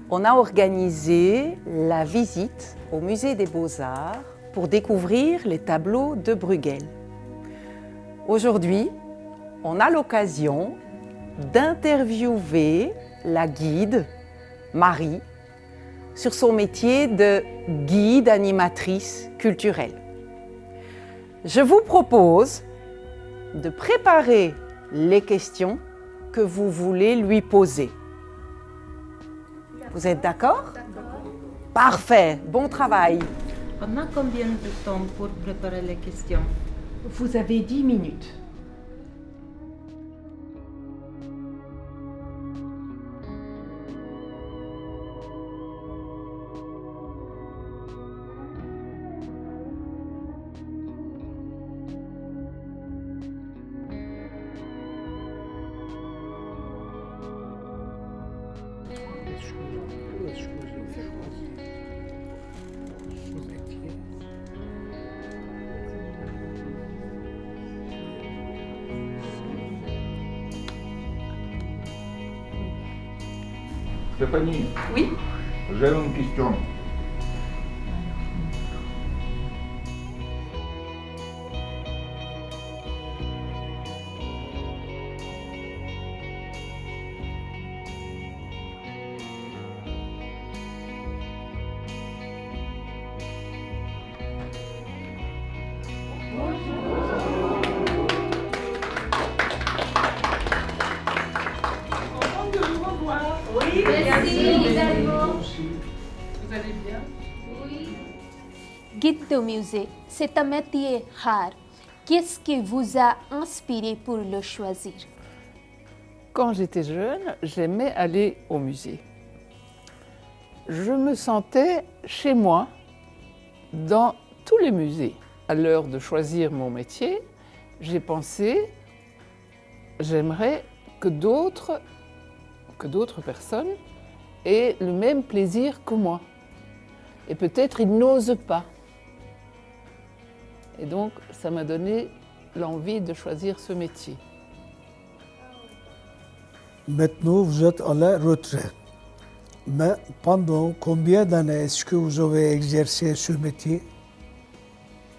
on a organisé la visite au Musée des Beaux-Arts pour découvrir les tableaux de Bruegel. Aujourd'hui, on a l'occasion d'interviewer la guide, Marie, sur son métier de guide animatrice culturelle. Je vous propose de préparer les questions que vous voulez lui poser. Vous êtes d'accord? Parfait, bon travail. On a combien de temps pour préparer les questions? Vous avez 10 minutes. Stéphanie, Oui? j'ai une question. Guide de musée, c'est un métier rare. Qu'est-ce qui vous a inspiré pour le choisir? Quand j'étais jeune, j'aimais aller au musée. Je me sentais chez moi dans tous les musées. À l'heure de choisir mon métier, j'ai pensé, j'aimerais que d'autres personnes aient le même plaisir que moi. Et peut-être ils n'osent pas. Et donc, ça m'a donné l'envie de choisir ce métier. Maintenant, vous êtes à la retraite. Mais pendant combien d'années est-ce que vous avez exercé ce métier?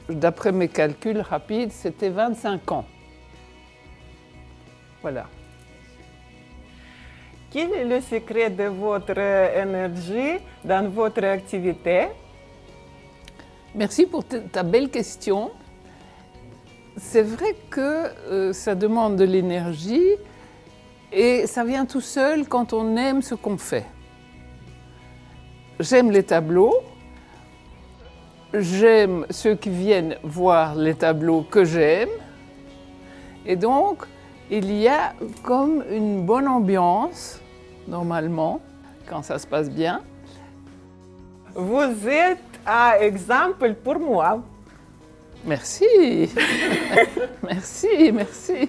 D'après mes calculs rapides, c'était 25 ans. Voilà. Quel est le secret de votre énergie dans votre activité? Merci pour ta belle question. C'est vrai que ça demande de l'énergie et ça vient tout seul quand on aime ce qu'on fait. J'aime les tableaux, j'aime ceux qui viennent voir les tableaux que j'aime et donc il y a comme une bonne ambiance, normalement, quand ça se passe bien. Vous êtes un exemple pour moi. Merci. Merci, merci.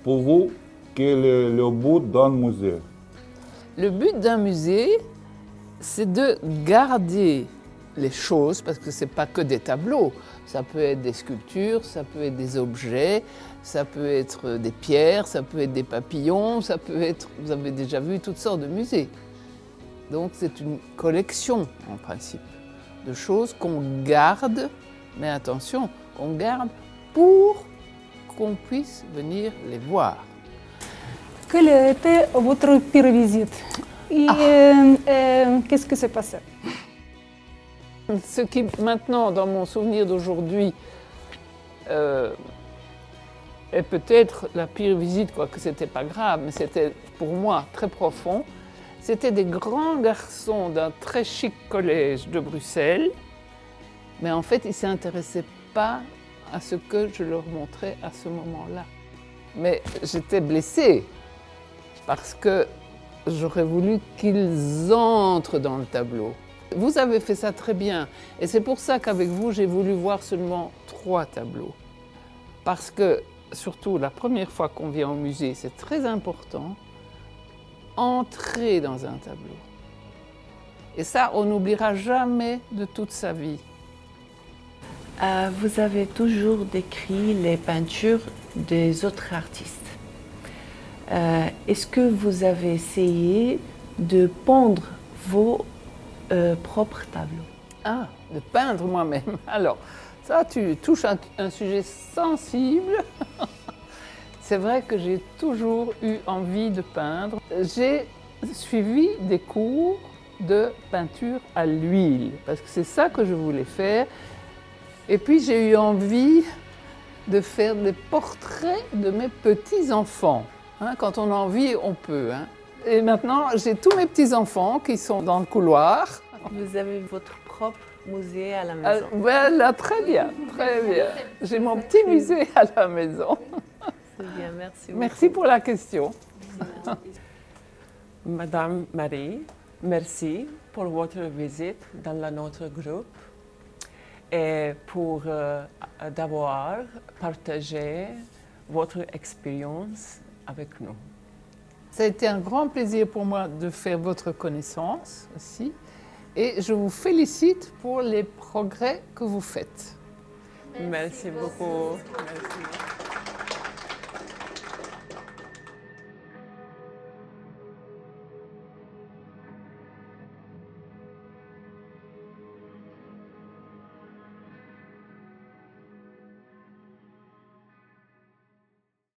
Pour vous, quel est le but d'un musée? Le but d'un musée, c'est de garder les choses, parce que ce n'est pas que des tableaux. Ça peut être des sculptures, ça peut être des objets, ça peut être des pierres, ça peut être des papillons, ça peut être... Vous avez déjà vu toutes sortes de musées. Donc c'est une collection, en principe, de choses qu'on garde, mais attention, qu'on garde pour qu'on puisse venir les voir. Quelle était votre pire visite? Et qu'est-ce que s'est passé? Ce qui, maintenant, dans mon souvenir d'aujourd'hui, est peut-être la pire visite, quoique ce n'était pas grave, mais c'était pour moi très profond. C'était des grands garçons d'un très chic collège de Bruxelles, mais en fait, ils ne s'intéressaient pas à ce que je leur montrais à ce moment-là. Mais j'étais blessée, parce que j'aurais voulu qu'ils entrent dans le tableau. Vous avez fait ça très bien, et c'est pour ça qu'avec vous, j'ai voulu voir seulement 3 tableaux. Parce que, surtout, la première fois qu'on vient au musée, c'est très important, entrer dans un tableau. Et ça, on n'oubliera jamais de toute sa vie. Vous avez toujours décrit les peintures des autres artistes. Est-ce que vous avez essayé de peindre vos propres tableaux. Ah, de peindre moi-même. Alors, ça, tu touches un sujet sensible. C'est vrai que j'ai toujours eu envie de peindre. J'ai suivi des cours de peinture à l'huile, parce que c'est ça que je voulais faire. Et puis j'ai eu envie de faire des portraits de mes petits-enfants. Hein, quand on a envie, on peut. Hein. Et maintenant, j'ai tous mes petits-enfants qui sont dans le couloir. Vous avez votre propre musée à la maison. Voilà, très bien, très bien. J'ai mon petit musée à la maison. C'est bien, merci beaucoup. Merci pour la question. Madame Marie, merci pour votre visite dans notre groupe et pour d'avoir partagé votre expérience avec nous. Ça a été un grand plaisir pour moi de faire votre connaissance aussi. Et je vous félicite pour les progrès que vous faites. Merci beaucoup. Merci.